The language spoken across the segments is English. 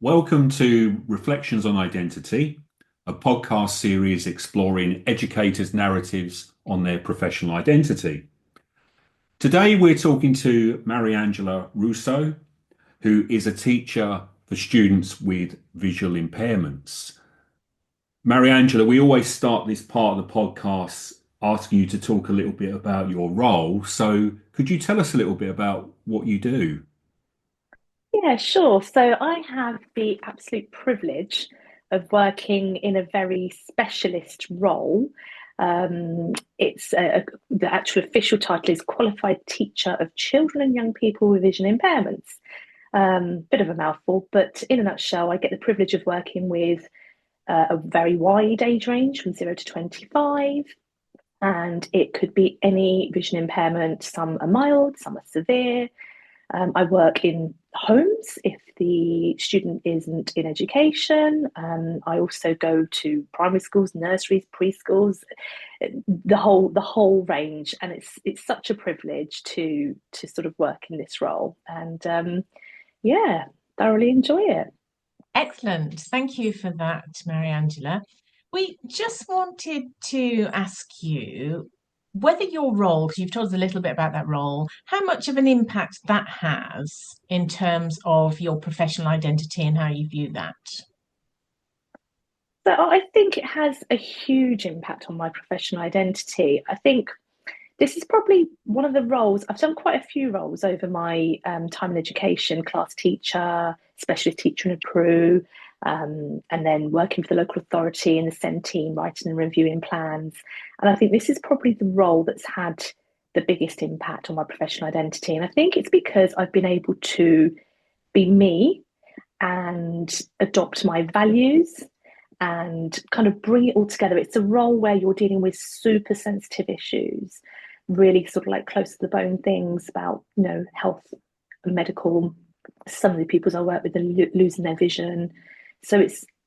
Welcome to Reflections on Identity, a podcast series exploring educators' narratives on their professional identity. Today, we're talking to Mariangela Russo, who is a teacher for students with visual impairments. Mariangela, we always start this part of the podcast asking you to talk a little bit about your role. So, could you tell us a little bit about what you do? Yeah, sure. So I have the absolute privilege of working in a very specialist role. The actual official title is Qualified Teacher of Children and Young People with Vision Impairments. Bit of a mouthful, but in a nutshell, I get the privilege of working with a very wide age range from 0 to 25, and it could be any vision impairment. Some are mild, some are severe. I work in homes if the student isn't in education. I also go to primary schools, nurseries, preschools, the whole range, and it's such a privilege to sort of work in this role, and yeah, thoroughly enjoy it. Excellent. Thank you for that, Mariangela. We just wanted to ask you whether your role, because you've told us a little bit about that role, how much of an impact that has in terms of your professional identity and how you view that. So I think it has a huge impact on my professional identity. I think this is probably one of the roles. I've done quite a few roles over my time in education: class teacher, specialist teacher in a PRU, and then working for the local authority in the SEND team, writing and reviewing plans. And I think this is probably the role that's had the biggest impact on my professional identity. And I think it's because I've been able to be me and adopt my values and kind of bring it all together. It's a role where you're dealing with super sensitive issues, really sort of like close to the bone things about, health and medical. Some of the pupils I work with are losing their vision. So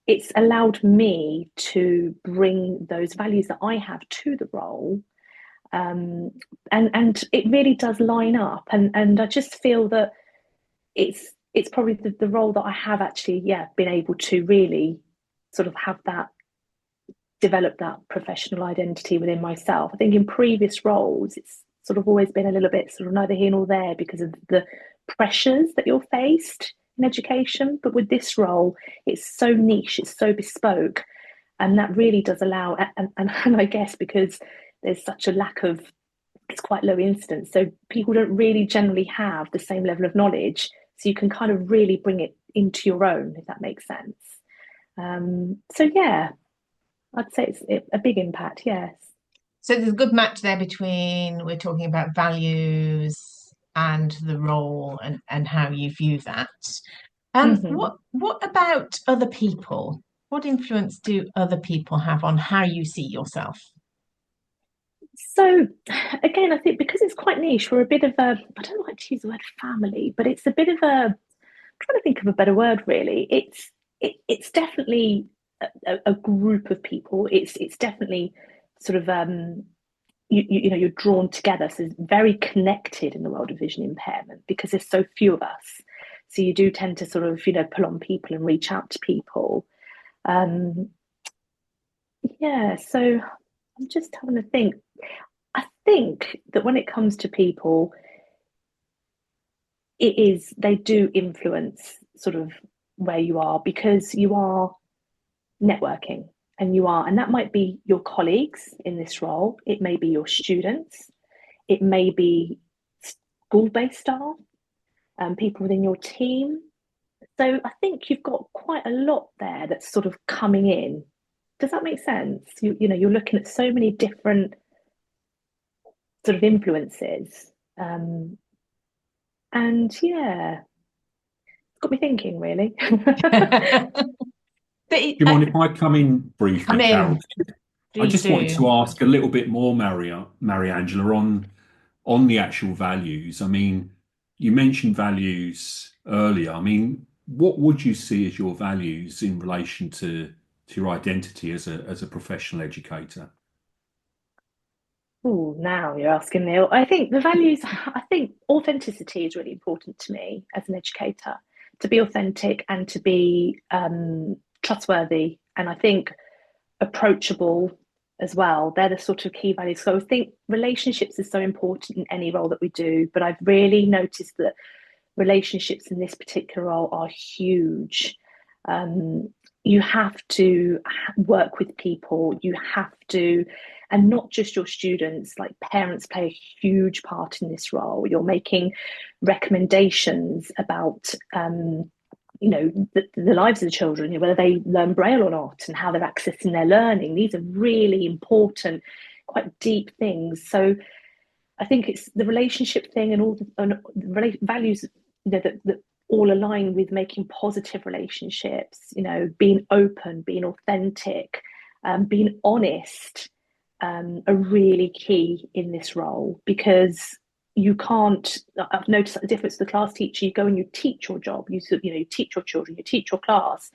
it's allowed me to bring those values that I have to the role. And it really does line up. And I just feel that it's probably the role that I have actually, yeah, been able to really sort of have that develop that professional identity within myself. I think in previous roles, it's sort of always been a little bit sort of neither here nor there because of the pressures that you're faced in education. But with this role, it's so niche, it's so bespoke, and that really does allow. And I guess because there's such a lack of, it's quite low incidence, so people don't really generally have the same level of knowledge. So you can kind of really bring it into your own, if that makes sense. So yeah, I'd say it's a big impact, yes. So there's a good match there between we're talking about values and the role and how you view that. Hmm. What about other people? What influence do other people have on how you see yourself? So again, I think because it's quite niche, we're a bit of a, I don't like to use the word family, but it's a bit of a, I'm trying to think of a better word really. It's definitely a group of people. It's definitely sort of you're drawn together. So it's very connected in the world of vision impairment because there's so few of us. So you do tend to sort of, pull on people and reach out to people. Um, yeah, so I'm just having to think. I think that when it comes to people, they do influence sort of where you are because you are networking and that might be your colleagues in this role. It may be your students. It may be school-based staff, people within your team. So I think you've got quite a lot there that's sort of coming in. Does that make sense? You're looking at so many different sort of influences. And yeah, it's got me thinking really. Do you mind if I come in briefly, Come Carol? in, I please just wanted do. to ask a little bit more, Mariangela, on the actual values. I mean, you mentioned values earlier. I mean, what would you see as your values in relation to your identity as a professional educator? Oh, now you're asking me. I think the values, I think authenticity is really important to me as an educator. to be authentic and to be trustworthy, and I think approachable as well. They're the sort of key values. So I think relationships is so important in any role that we do, but I've really noticed that relationships in this particular role are huge. You have to work with people, you have to, and not just your students, like parents play a huge part in this role. You're making recommendations about the lives of the children, whether they learn Braille or not, and how they're accessing their learning. These are really important, quite deep things. So I think it's the relationship thing and all the values, that all align with making positive relationships. Being open, being authentic, being honest, are really key in this role, because you can't. I've noticed the difference. The class teacher, you go and you teach your job. You teach your children, you teach your class,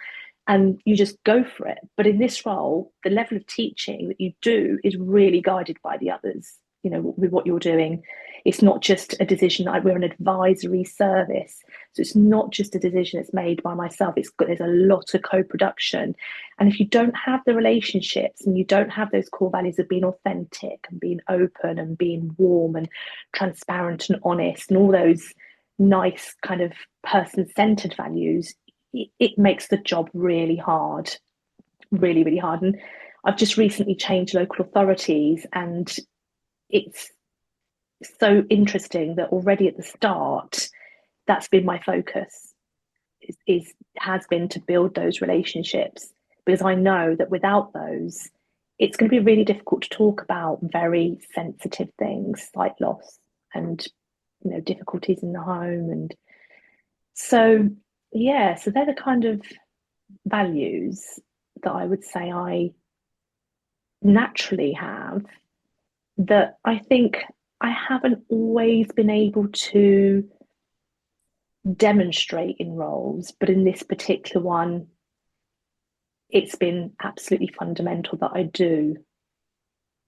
and you just go for it. But in this role, the level of teaching that you do is really guided by the others. With what you're doing, it's not just a decision. We're an advisory service, so it's not just a decision that's made by myself. There's a lot of co-production, and if you don't have the relationships and you don't have those core values of being authentic and being open and being warm and transparent and honest and all those nice kind of person-centered values, it makes the job really hard, really, really hard. And I've just recently changed local authorities, and it's so interesting that already at the start, that's been my focus, has been to build those relationships, because I know that without those, it's going to be really difficult to talk about very sensitive things like loss and difficulties in the home. And so so they're the kind of values that I would say I naturally have, that I think I haven't always been able to demonstrate in roles, but in this particular one, it's been absolutely fundamental that I do.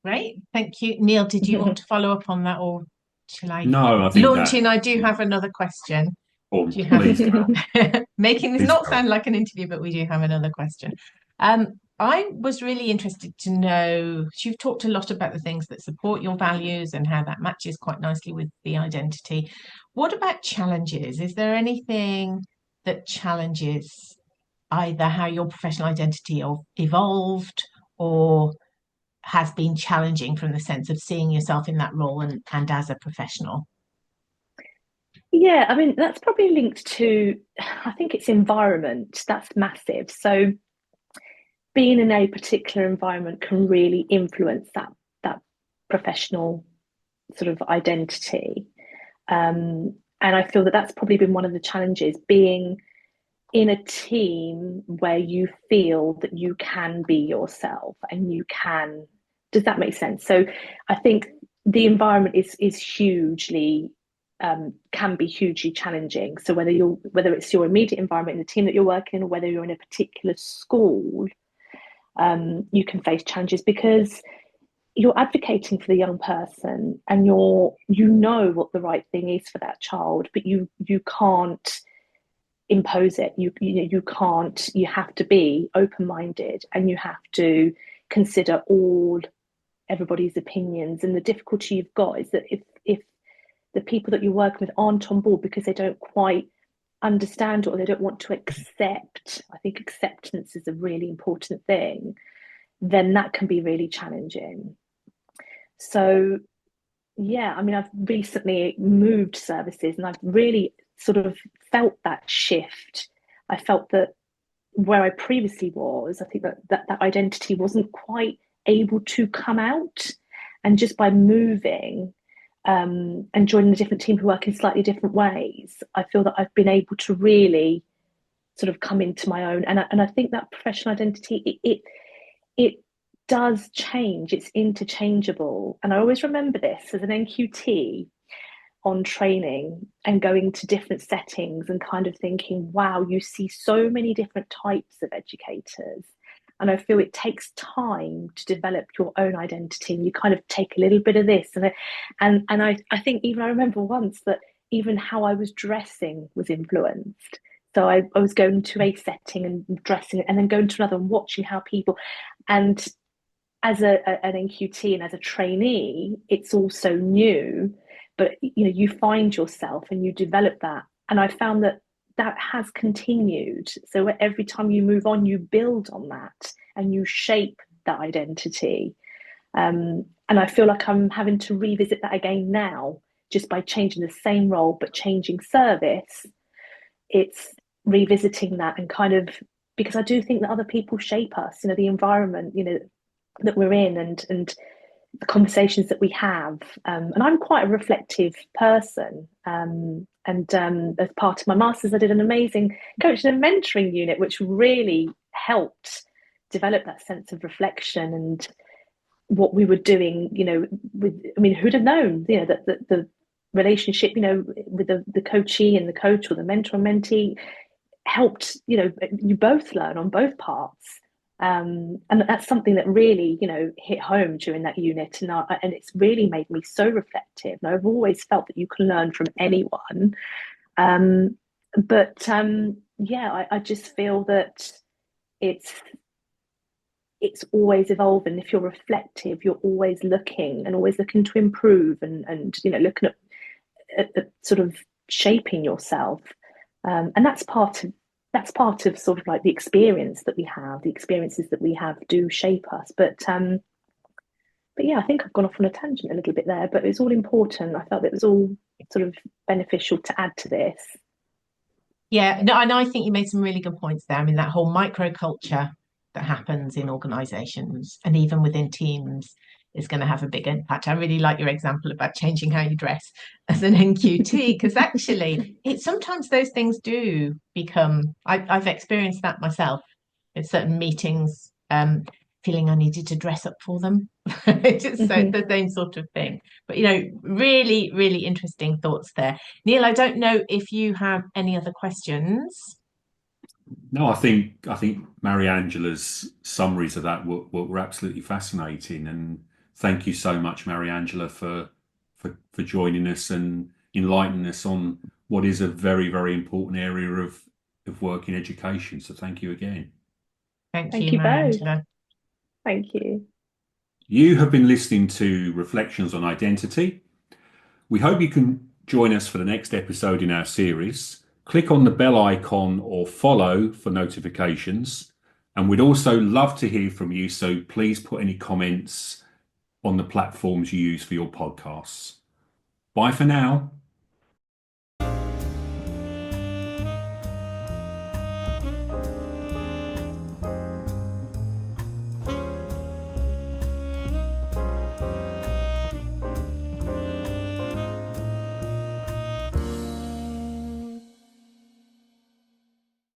Great, thank you. Neil, did you want to follow up on that, or shall I No, I think launch in? I do have another question. Do you have please. making this Please not go. sound like an interview, but we do have another question. I was really interested to know, you've talked a lot about the things that support your values and how that matches quite nicely with the identity. What about challenges? Is there anything that challenges either how your professional identity evolved or has been challenging from the sense of seeing yourself in that role and as a professional? Yeah, I mean, that's probably linked to, I think it's environment. That's massive. So being in a particular environment can really influence that professional sort of identity. And I feel that that's probably been one of the challenges, being in a team where you feel that you can be yourself and you can. Does that make sense? So I think the environment is hugely can be hugely challenging. So whether it's your immediate environment in the team that you're working in, or whether you're in a particular school, you can face challenges because you're advocating for the young person, and you know what the right thing is for that child, but you can't impose it. You can't. You have to be open-minded, and you have to consider everybody's opinions. And the difficulty you've got is that if the people that you're working with aren't on board because they don't quite understand or they don't want to accept, I think acceptance is a really important thing, then that can be really challenging. So yeah, I mean, I've recently moved services, and I've really sort of felt that shift. I felt that where I previously was, I think that identity wasn't quite able to come out. And just by moving and joining a different team who work in slightly different ways, I feel that I've been able to really sort of come into my own. And I think that professional identity, it does change. It's interchangeable. And I always remember this as an NQT on training and going to different settings and kind of thinking, wow, you see so many different types of educators. And I feel it takes time to develop your own identity. And you kind of take a little bit of this. And I think even I remember once that even how I was dressing was influenced. So I was going to a setting and dressing, and then going to another and watching how people, and as an NQT and as a trainee, it's also new, but you find yourself and you develop that. And I found that has continued. So every time you move on, you build on that and you shape that identity. And I feel like I'm having to revisit that again now, just by changing the same role but changing service. It's revisiting that and kind of, because I do think that other people shape us, the environment, that we're in, and the conversations that we have. And I'm quite a reflective person. And as part of my master's, I did an amazing coaching and mentoring unit, which really helped develop that sense of reflection and what we were doing, who'd have known, that the relationship, with the coachee and the coach, or the mentor and mentee, helped, you both learn on both parts. And that's something that really, hit home during that unit. And it's really made me so reflective. And I've always felt that you can learn from anyone. I just feel that it's always evolving. If you're reflective, you're always looking to improve, and looking at sort of shaping yourself. And that's part of sort of like the experiences that we have do shape us. But yeah, I think I've gone off on a tangent a little bit there, but it's all important. I felt it was all sort of beneficial to add to this. Yeah, no, and I think you made some really good points there. I mean, that whole microculture that happens in organizations and even within teams is going to have a big impact. I really like your example about changing how you dress as an NQT, because actually sometimes those things do become, I've experienced that myself in certain meetings, feeling I needed to dress up for them. It's the same sort of thing. But really, really interesting thoughts there. Neil, I don't know if you have any other questions. No, I think Mariangela's summaries of that were absolutely fascinating, and thank you so much, Mariangela, for joining us and enlightening us on what is a very, very important area of work in education. So thank you again. Thank you, you, Mariangela. Thank you. You have been listening to Reflections on Identity. We hope you can join us for the next episode in our series. Click on the bell icon or follow for notifications. And we'd also love to hear from you, so please put any comments on the platforms you use for your podcasts. Bye for now.